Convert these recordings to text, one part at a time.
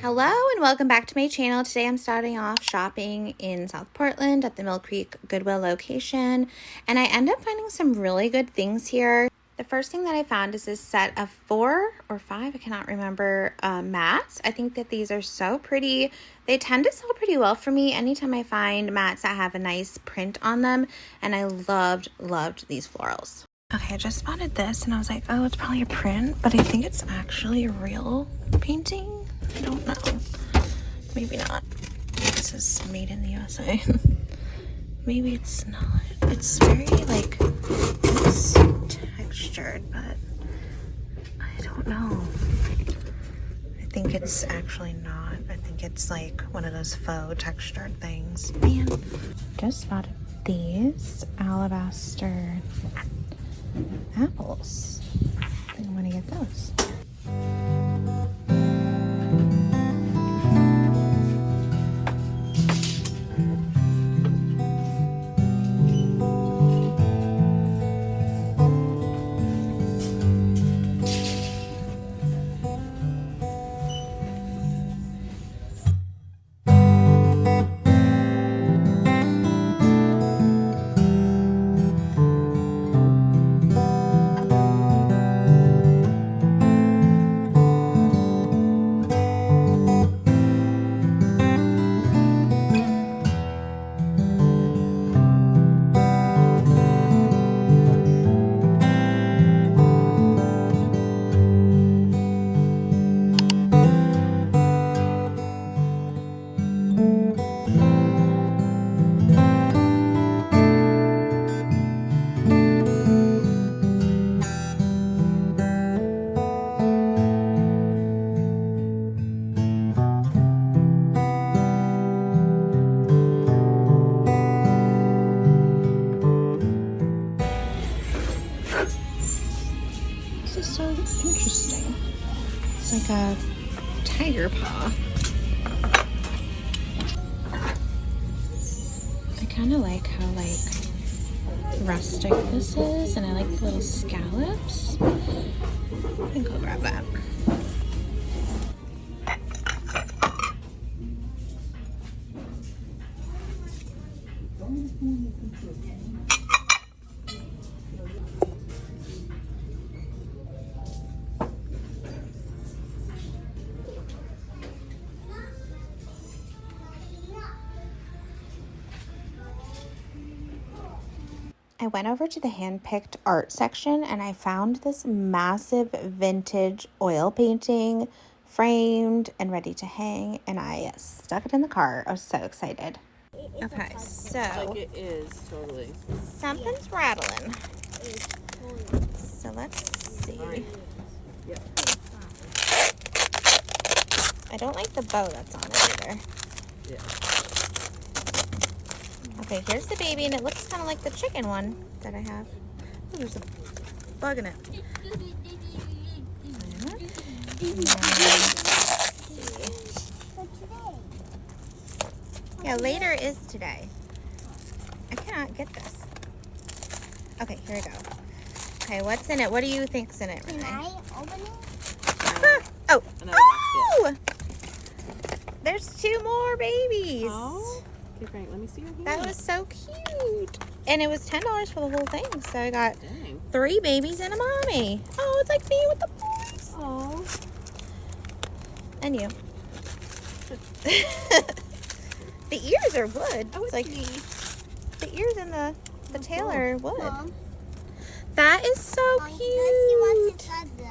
Hello and welcome back to my channel. Today I'm starting off shopping in South Portland at the Mill Creek Goodwill location, and I end up finding some really good things here. The first thing that I found is this set of 4 or 5, I cannot remember, mats. I think that these are so pretty. They tend to sell pretty well for me anytime I find mats that have a nice print on them, and I loved these florals. Okay, I just spotted this and I was like, oh, it's probably a print, but I think it's actually a real painting. I don't know. Maybe not. This is made in the USA. Maybe it's not. It's very like, it's textured, but I don't know. I think it's actually not. I think it's like one of those faux textured things. Man, just spotted these alabaster apples. I'm gonna get those. This is so interesting. It's like a tiger paw. I kind of like how rustic this is, and I like the little scallops. I think I'll grab that. I went over to the hand-picked art section and I found this massive vintage oil painting, framed and ready to hang, and I stuck it in the car. I was so excited. Okay, so like it is totally. Something's rattling. So let's see. Yep. I don't like the bow that's on it either. Yeah. Okay, here's the baby, and it looks kind of like the chicken one that I have. Oh, there's a bug in it. Yeah, later is today. I cannot get this. Okay, here we go. Okay, what's in it? What do you think's in it, Renee? Can I open it? Oh! Another Oh! There's 2 more babies. Oh. Okay, Frank, let me see your hand. That was so cute. And it was $10 for the whole thing, so I got Dang. 3 babies and a mommy. Oh, it's like me with the boys. Oh. And you. The ears are wood. Oh, it's like me. the ears and the tail are wood. Mom, That is so Mom, can I see what's cute. inside the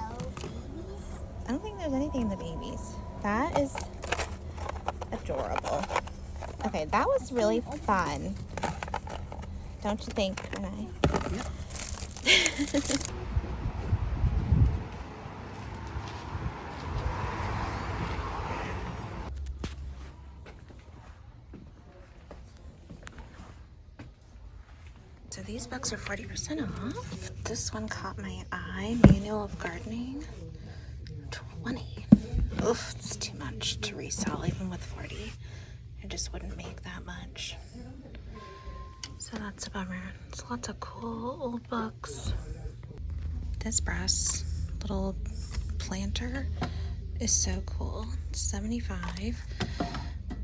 babies? I don't think there's anything in the babies. That is adorable. Okay, that was really fun. Don't you think, Renee? Yep. So these books are 40% off. This one caught my eye. Manual of Gardening. 20. Oof, it's too much to resell even with 40. I just wouldn't make that much. So that's a bummer. It's lots of cool old books. This brass little planter is so cool. It's $75,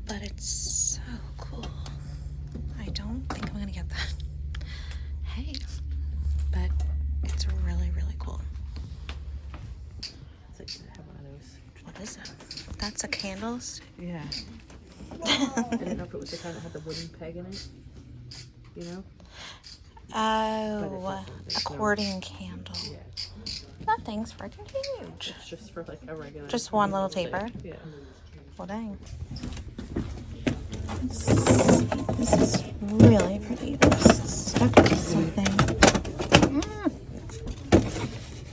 but it's so cool. I don't think I'm gonna get that. Hey, but it's really, really cool. It's like I have one of those. What is it? That's a candle stick. Yeah. I didn't know if it was the kind that had the wooden peg in it. You know? Oh, There's accordion candle. Yeah. That thing's freaking huge. It's just for like a regular. Just one little taper? Yeah. Well, dang. This is really pretty. It's stuck to something.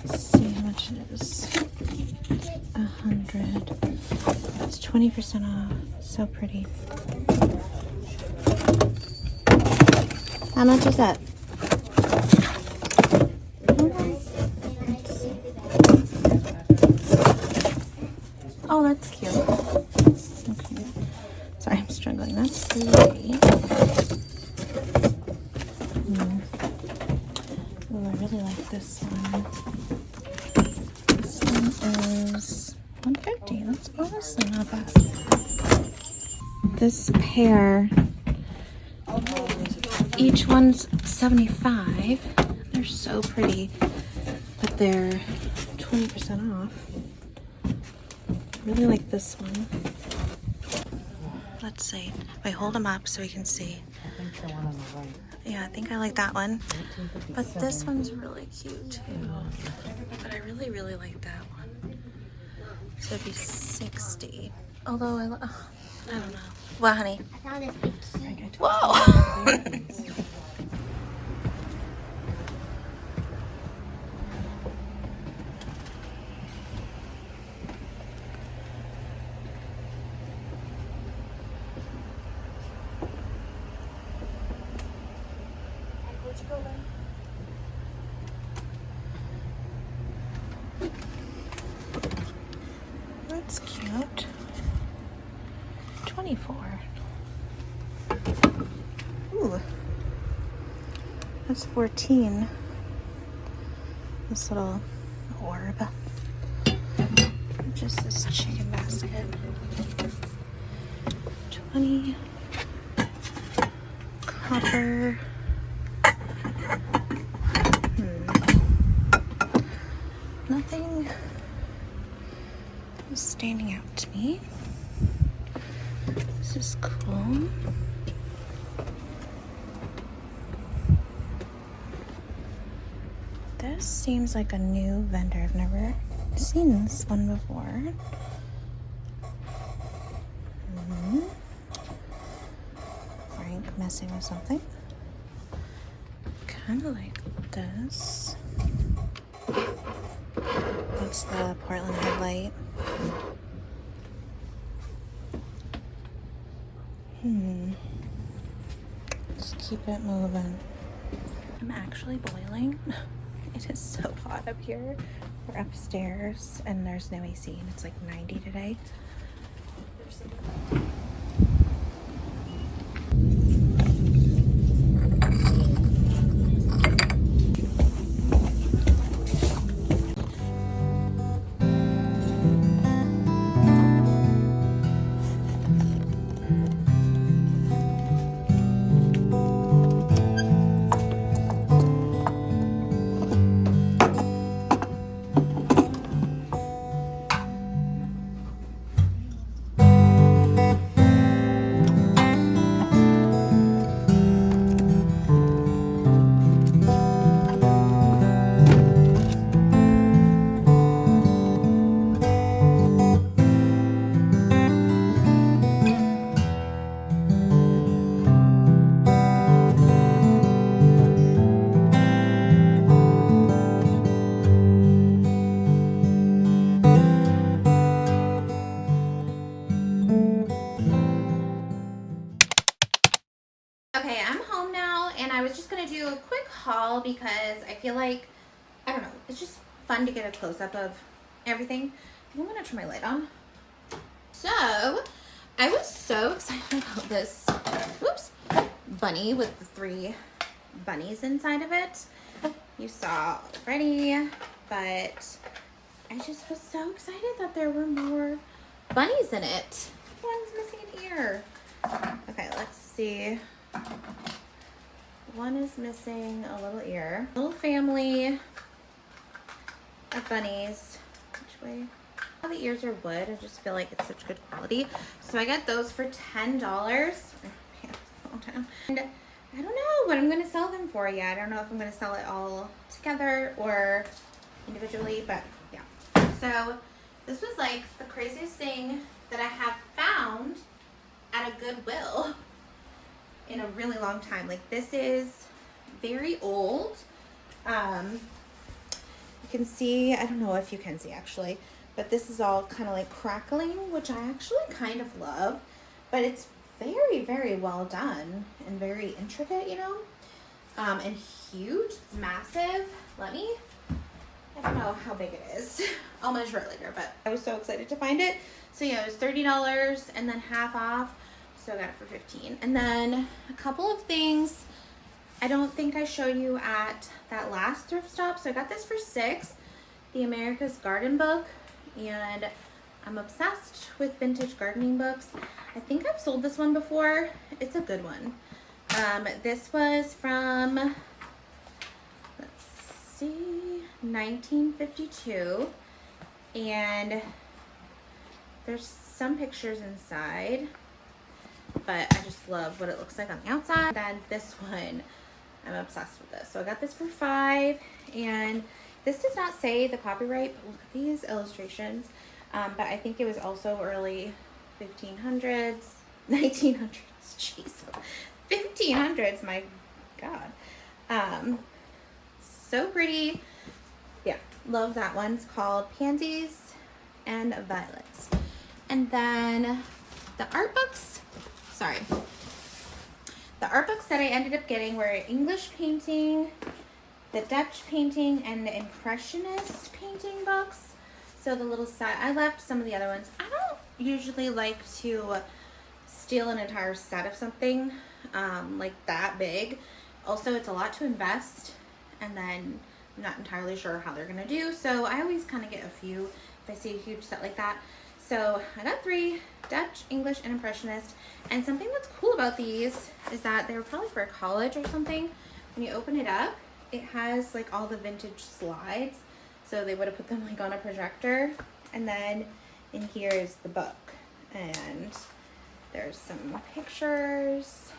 Let's see how much it is. 100. It's 20% off. So pretty. How much is that? Oh, that's cute. Okay. Sorry, I'm struggling. That's $3. Oh, I really like this one. This one is $150. That's honestly not bad. This pair, each one's $75. They're so pretty, but they're 20% off. I really like this one. Let's see. Wait, hold them up so we can see. I think the one on the right. Yeah, I think I like that one. But this one's really cute too. But I really, really like that one. So it'd be 60. Although I don't know. What, honey? I found this big key. Whoa! That's cute. 24. Ooh. That's 14. This little orb. Just this chicken basket. 20. Copper. Nothing is standing out to me. This is cool. This seems like a new vendor. I've never seen this one before. Frank messing with something. Kind of like this. That's the Portland headlight. Just keep it moving. I'm actually boiling. It is so hot up here. We're upstairs and there's no AC and it's like 90 today. Okay, I'm home now, and I was just gonna do a quick haul because I feel like, I don't know, it's just fun to get a close-up of everything. I think I'm gonna turn my light on. So, I was so excited about this, whoops, bunny with the 3 bunnies inside of it. You saw already, but I just was so excited that there were more bunnies in it. One's missing an ear. Okay, let's see. One is missing a little ear. Little family of bunnies. Which way? All the ears are wood. I just feel like it's such good quality. So I got those for $10. And I don't know what I'm gonna sell them for yet. I don't know if I'm gonna sell it all together or individually, but yeah. So this was like the craziest thing that I have found at a Goodwill in a really long time. Like, this is very old. You can see, I don't know if you can see actually, but this is all kind of like crackling, which I actually kind of love, but it's very, very well done and very intricate, you know, and huge. It's massive. I don't know how big it is. I'll measure it later, but I was so excited to find it. So yeah, it was $30 and then half off. So I got it for $15. And then a couple of things I don't think I showed you at that last thrift stop. So I got this for $6, the America's Garden book, and I'm obsessed with vintage gardening books. I think I've sold this one before. It's a good one. This was from, let's see, 1952, and there's some pictures inside, but I just love what it looks like on the outside. Then this one, I'm obsessed with this. So I got this for $5, and this does not say the copyright, but look at these illustrations. But I think it was also early 1500s, 1900s, jeez, 1500s, my God. So pretty. Yeah, love that one. It's called Pansies and Violets. And then the art books, the art books that I ended up getting were English painting, the Dutch painting, and the Impressionist painting books. So the little set, I left some of the other ones. I don't usually like to steal an entire set of something like that big. Also, it's a lot to invest, and then I'm not entirely sure how they're gonna do. So I always kind of get a few if I see a huge set like that. So I got 3, Dutch, English, and Impressionist. And something that's cool about these is that they were probably for college or something. When you open it up, it has like all the vintage slides. So they would have put them like on a projector. And then in here is the book. And there's some pictures.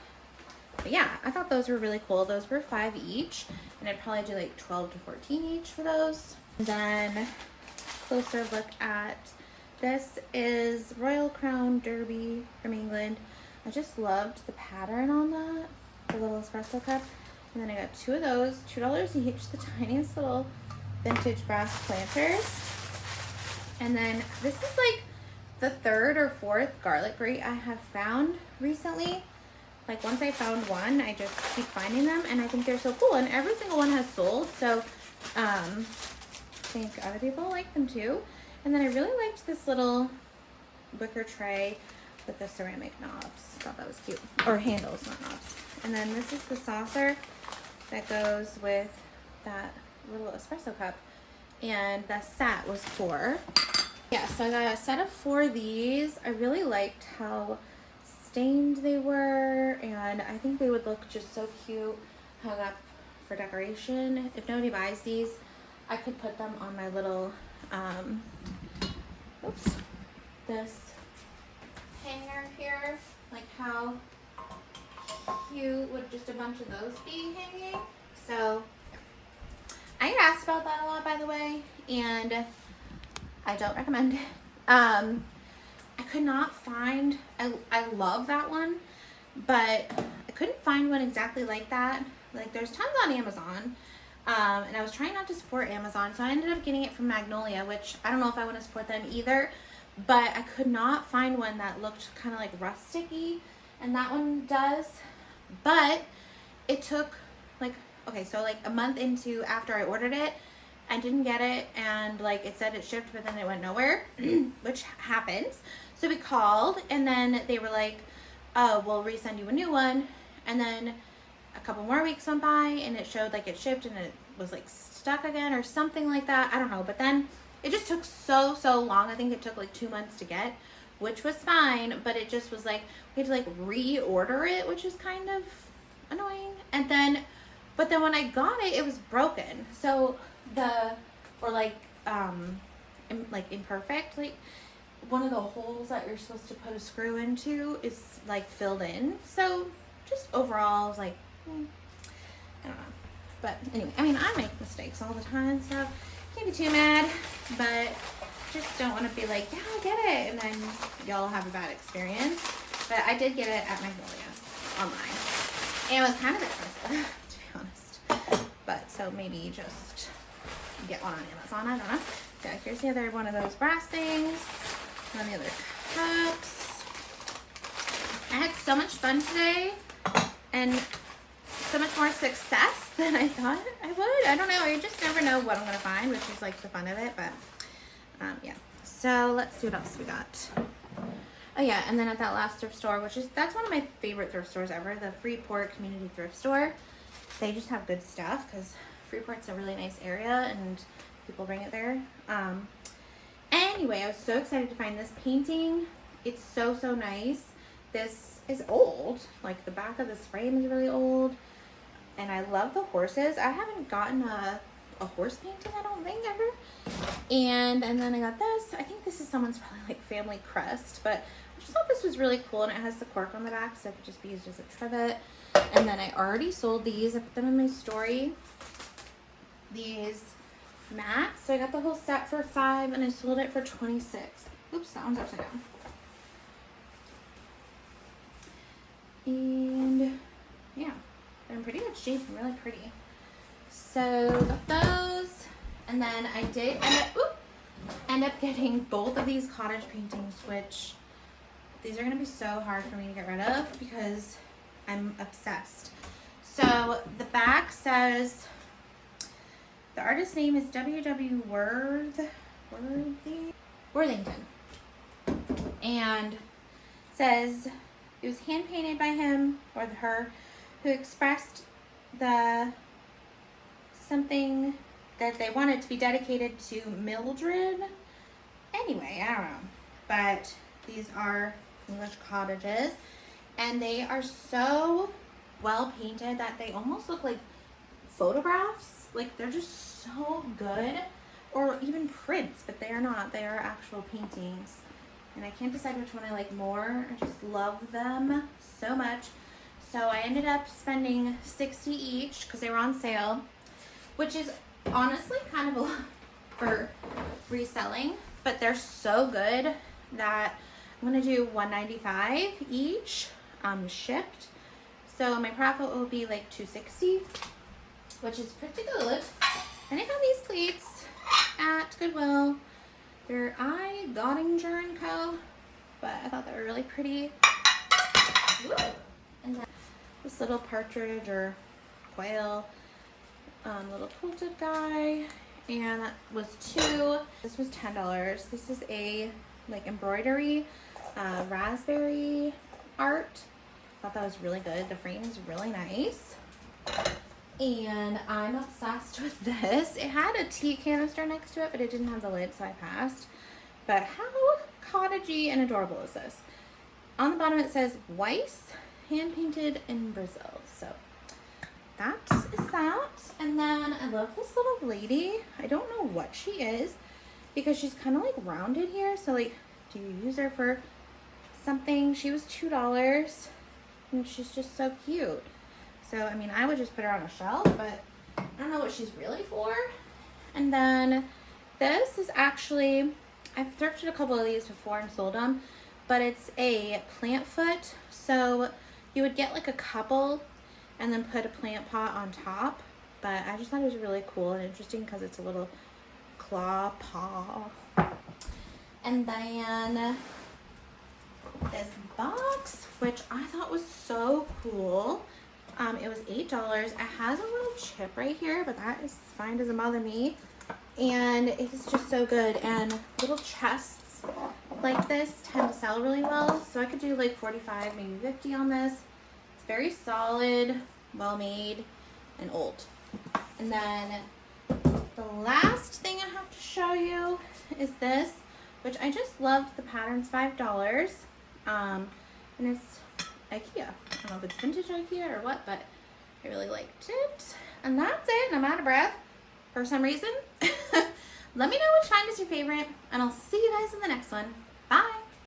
But yeah, I thought those were really cool. Those were $5 each. And I'd probably do like 12 to 14 each for those. And then closer look at this is Royal Crown Derby from England. I just loved the pattern on that, the little espresso cup. And then I got 2 of those, $2 each, the tiniest little vintage brass planters. And then this is like the 3rd or 4th garlic grate I have found recently. Like, once I found one, I just keep finding them, and I think they're so cool. And every single one has sold, so I think other people like them too. And then I really liked this little wicker tray with the ceramic knobs. I thought that was cute. Or handles, not knobs. And then this is the saucer that goes with that little espresso cup. And the set was 4. Yeah, so I got a set of 4 of these. I really liked how stained they were, and I think they would look just so cute hung up for decoration. If nobody buys these, I could put them on my little this hanger here. Like, how cute would just a bunch of those be hanging? So I get asked about that a lot, by the way, and I don't recommend it. I could not find, I love that one, but I couldn't find one exactly like that. Like, there's tons on Amazon, and I was trying not to support Amazon, so I ended up getting it from Magnolia, which I don't know if I want to support them either, but I could not find one that looked kind of like rustic-y, and that one does. But it took like, okay, so like a month into after I ordered it, I didn't get it, and like it said it shipped, but then it went nowhere, which happens. So we called, and then they were like, oh, we'll resend you a new one. And then a couple more weeks went by, and it showed like it shipped, and it was like stuck again or something like that. I don't know. But then it just took so long. I think it took like 2 months to get, which was fine, but it just was like we had to like reorder it, which is kind of annoying. And then but then when I got it, it was broken. So imperfect, like one of the holes that you're supposed to put a screw into is like filled in. So just overall, I was like, I don't know. But anyway, I mean, I make mistakes all the time, so can't be too mad, but just don't want to be like, yeah, I get it, and then y'all have a bad experience. But I did get it at Magnolia online, and it was kind of expensive, to be honest. But so maybe just get one on Amazon, I don't know. So here's the other one of those brass things, and the other cups. I had so much fun today, and so much more success than I thought I would. I don't know, you just never know what I'm gonna find, which is like the fun of it. But yeah, so let's see what else we got. Oh yeah, and then at that last thrift store, that's one of my favorite thrift stores ever, the Freeport Community Thrift Store. They just have good stuff because Freeport's a really nice area and people bring it there. Anyway, I was so excited to find this painting. It's so nice. This is old, like the back of this frame is really old, and I love the horses. I haven't gotten a horse painting, I don't think, ever. And then I got this. I think this is someone's probably like family crest, but I just thought this was really cool, and it has the cork on the back, so it could just be used as a trivet. And then I already sold these. I put them in my story. These mats. So I got the whole set for $5, and I sold it for $26. Oops, that one's upside down. And yeah, they're in pretty good shape and really pretty. So got those, and then I did end up getting both of these cottage paintings, which these are gonna be so hard for me to get rid of because I'm obsessed. So the back says the artist's name is W.W. Worthington, and says it was hand painted by him or her, who expressed something that they wanted to be dedicated to Mildred. Anyway, I don't know, but these are English cottages, and they are so well painted that they almost look like photographs. Like they're just so good, or even prints, but they are not. They are actual paintings, and I can't decide which one I like more. I just love them so much. So I ended up spending $60 each because they were on sale, which is honestly kind of a lot for reselling, but they're so good that I'm gonna do $195 each, shipped. So my profit will be like $260, which is pretty good. And I found these plates at Goodwill. They're Gottinger & Co., but I thought they were really pretty. And then this little partridge or quail, little quilted guy, and that was $2. This was $10. This is a like embroidery, raspberry art. Thought that was really good. The frame is really nice, and I'm obsessed with this. It had a tea canister next to it, but it didn't have the lid, so I passed. But how cottagey and adorable is this? On the bottom it says Weiss, hand painted in Brazil. So that is that. And then I love this little lady. I don't know what she is because she's kind of like rounded here. So like, do you use her for something? She was $2, and she's just so cute. So I mean, I would just put her on a shelf, but I don't know what she's really for. And then this is actually, I've thrifted a couple of these before and sold them, but it's a plant foot. So you would get like a couple and then put a plant pot on top. But I just thought it was really cool and interesting because it's a little claw paw. And then this box, which I thought was so cool. It was $8. It has a little chip right here, but that is fine, doesn't bother me. And it is just so good. And little chests like this tend to sell really well. So I could do like 45, maybe 50 on this. It's very solid, well made, and old. And then the last thing I have to show you is this, which I just love. The pattern's $5. And it's IKEA. I don't know if it's vintage IKEA or what, but I really liked it. And that's it. And I'm out of breath for some reason. Let me know which find is your favorite, and I'll see you guys in the next one. Bye.